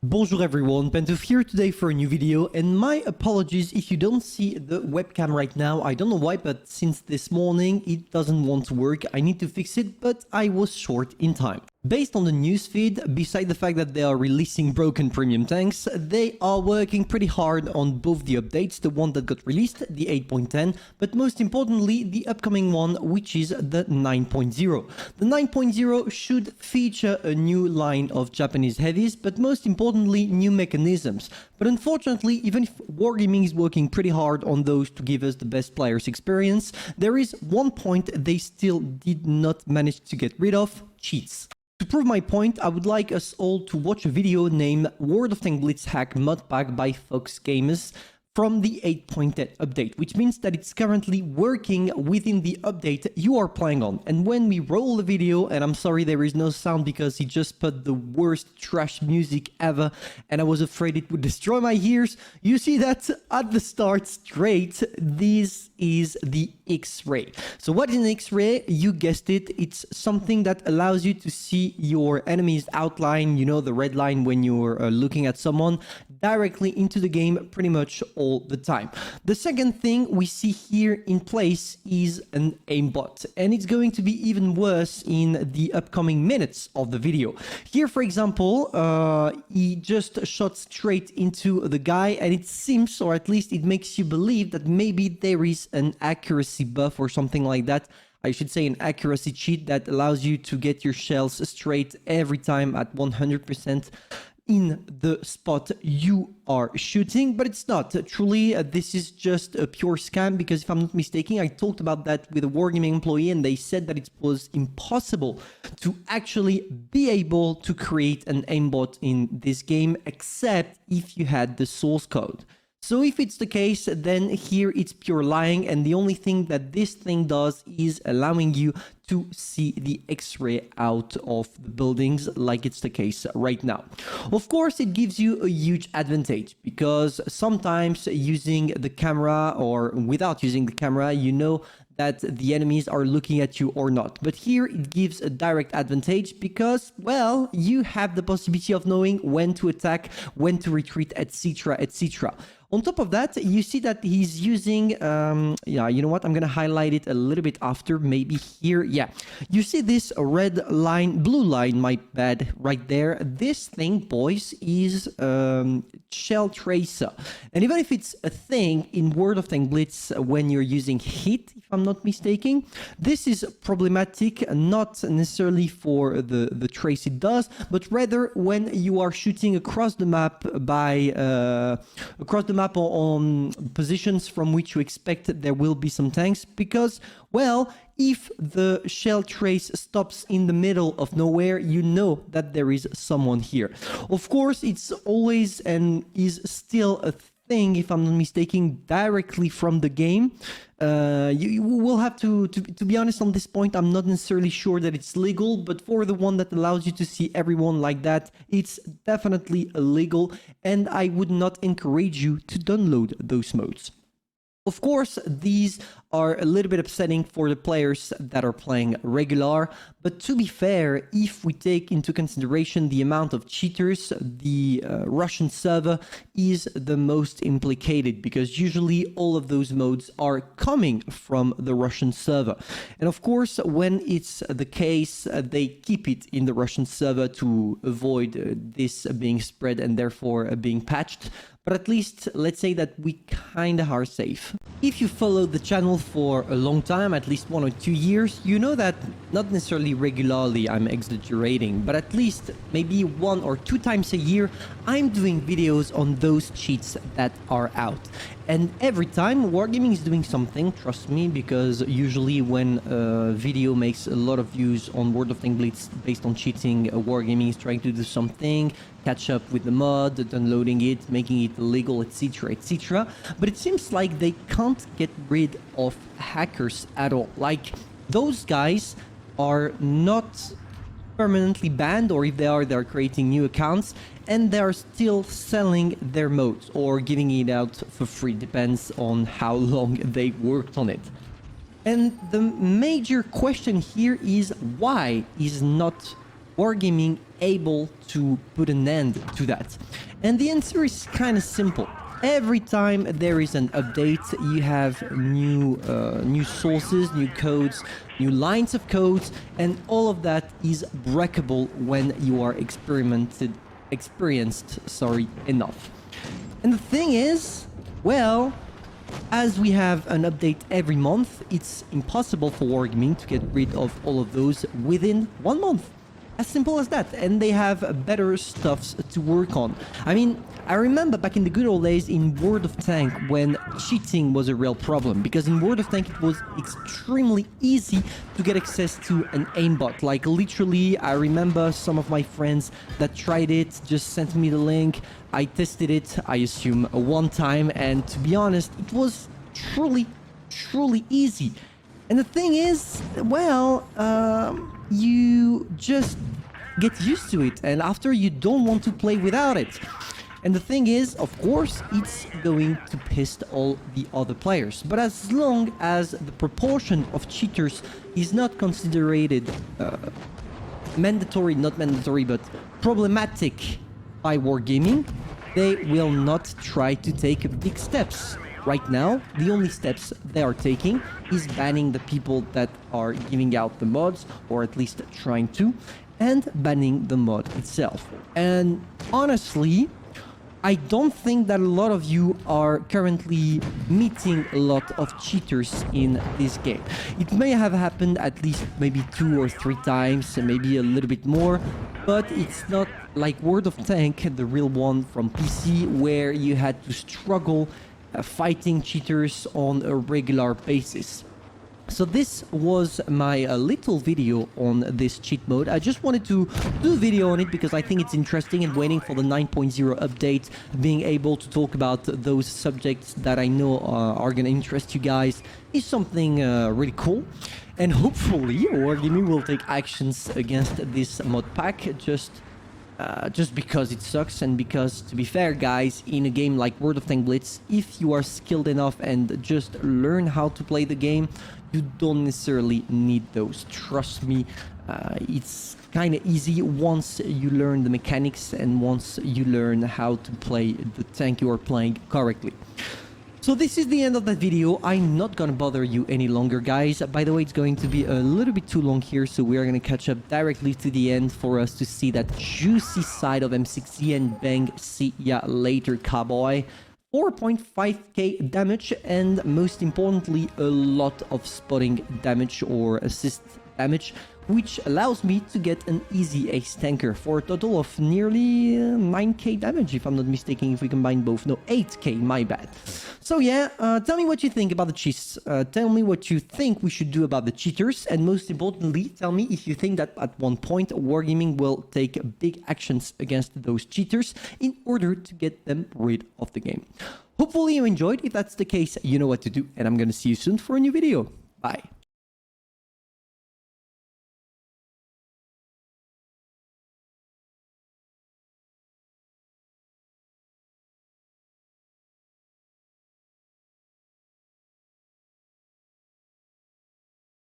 Bonjour everyone, Pantoufleee here today for a new video, and my apologies if you don't see the webcam right now. I don't know why, but since this morning it doesn't want to work. I need to fix it, but I was short in time. Based on the newsfeed, beside the fact that they are releasing broken premium tanks, they are working pretty hard on both the updates, the one that got released, the 8.10, but most importantly, the upcoming one, which is the 9.0. The 9.0 should feature a new line of Japanese heavies, but most importantly, new mechanisms. But unfortunately, even if Wargaming is working pretty hard on those to give us the best players experience, there is one point they still did not manage to get rid of: cheats. To prove my point, I would like us all to watch a video named World of Tanks Blitz Hack Mod Pack by Fox Gamers from the 8.10 update, which means that it's currently working within the update you are playing on. And when we roll the video, and I'm sorry there is no sound because he just put the worst trash music ever and I was afraid it would destroy my ears, you see that at the start straight, this is the X-ray. So what is an X-ray? You guessed it, it's something that allows you to see your enemy's outline, you know, the red line when you're looking at someone, directly into the game pretty much all the time. The second thing we see here in place is an aimbot, and it's going to be even worse in the upcoming minutes of the video. Here, for example, he just shot straight into the guy, and it seems, or at least it makes you believe, that maybe there is an accuracy buff or something like that. I should say an accuracy cheat that allows you to get your shells straight every time at 100% in the spot you are shooting, but it's not. Truly, this is just a pure scam, because if I'm not mistaken, I talked about that with a Wargaming employee and they said that it was impossible to actually be able to create an aimbot in this game, except if you had the source code. So if it's the case, then here it's pure lying, and the only thing that this thing does is allowing you to see the X-ray out of the buildings, like it's the case right now. Of course, it gives you a huge advantage, because sometimes using the camera or without using the camera, you know that the enemies are looking at you or not. But here it gives a direct advantage because, well, you have the possibility of knowing when to attack, when to retreat, etc., etc. On top of that, you see that he's using, yeah, you know what? I'm going to highlight it a little bit after, maybe here. Yeah, you see this red line, blue line, my bad, right there. This thing, boys, is shell tracer. And even if it's a thing in World of Tanks Blitz when you're using hit, if I'm not mistaken, this is problematic, not necessarily for the trace it does, but rather when you are shooting across the map by on positions from which you expect there will be some tanks, because, well, if the shell trace stops in the middle of nowhere, you know that there is someone here. Of course, it's always and is still a thing, if I'm not mistaken, directly from the game. You will have to be honest on this point. I'm not necessarily sure that it's legal, but for the one that allows you to see everyone like that, it's definitely illegal, and I would not encourage you to download those modes. Of course, these are a little bit upsetting for the players that are playing regular, but to be fair, if we take into consideration the amount of cheaters, the Russian server is the most implicated, because usually all of those modes are coming from the Russian server. And of course, when it's the case, they keep it in the Russian server to avoid this being spread and therefore being patched. But at least, let's say that we kinda are safe. If you follow the channel for a long time, at least 1 or 2 years, you know that not necessarily regularly, I'm exaggerating, but at least maybe 1 or 2 times a year, I'm doing videos on those cheats that are out. And every time Wargaming is doing something, trust me, because usually when a video makes a lot of views on World of Tanks Blitz based on cheating, Wargaming is trying to do something, catch up with the mod, downloading it, making it illegal, etc., etc. But it seems like they can't get rid of hackers at all. Like, those guys are not permanently banned, or if they are, they're creating new accounts, and they're still selling their modes or giving it out for free, depends on how long they worked on it. And the major question here is, why is not Wargaming able to put an end to that? And the answer is kind of simple. Every time there is an update, you have new sources, new codes, new lines of codes, and all of that is breakable when you are experienced enough. And the thing is, well, as we have an update every month, it's impossible for Wargaming to get rid of all of those within 1 month. As simple as that. And they have better stuffs to work on. I mean, I remember back in the good old days in World of Tank when cheating was a real problem, because in World of Tank it was extremely easy to get access to an aimbot. Like literally, I remember some of my friends that tried it, just sent me the link. I tested it, I assume, one time, and to be honest, it was truly easy. And the thing is, well, you just get used to it, and after you don't want to play without it. And the thing is, of course, it's going to piss all the other players. But as long as the proportion of cheaters is not considered mandatory, not mandatory, but problematic by Wargaming, they will not try to take big steps. Right now, the only steps they are taking is banning the people that are giving out the mods, or at least trying to, and banning the mod itself. And honestly, I don't think that a lot of you are currently meeting a lot of cheaters in this game. It may have happened at least maybe 2 or 3 times, maybe a little bit more, but it's not like World of Tank, the real one from PC, where you had to struggle fighting cheaters on a regular basis. So this was my little video on this cheat mode. I just wanted to do a video on it because I think it's interesting, and waiting for the 9.0 update, being able to talk about those subjects that I know are going to interest you guys is something really cool. And hopefully Wargaming will take actions against this mod pack just because it sucks, and because, to be fair guys, in a game like World of Tank Blitz, if you are skilled enough and just learn how to play the game, you don't necessarily need those. Trust me, it's kind of easy once you learn the mechanics and once you learn how to play the tank you are playing correctly. So this is the end of that video. I'm not gonna bother you any longer, guys. By the way, it's going to be a little bit too long here, so we are gonna catch up directly to the end for us to see that juicy side of M60, and bang, see ya later, cowboy. 4.5k damage, and most importantly, a lot of spotting damage or assist damage, which allows me to get an easy ace tanker for a total of nearly 9k damage, if I'm not mistaken, if we combine both. No, 8k, my bad. So yeah, tell me what you think about the cheats. Tell me what you think we should do about the cheaters, and most importantly, tell me if you think that at one point Wargaming will take big actions against those cheaters in order to get them rid of the game. Hopefully you enjoyed. If that's the case, you know what to do, and I'm gonna see you soon for a new video. Bye.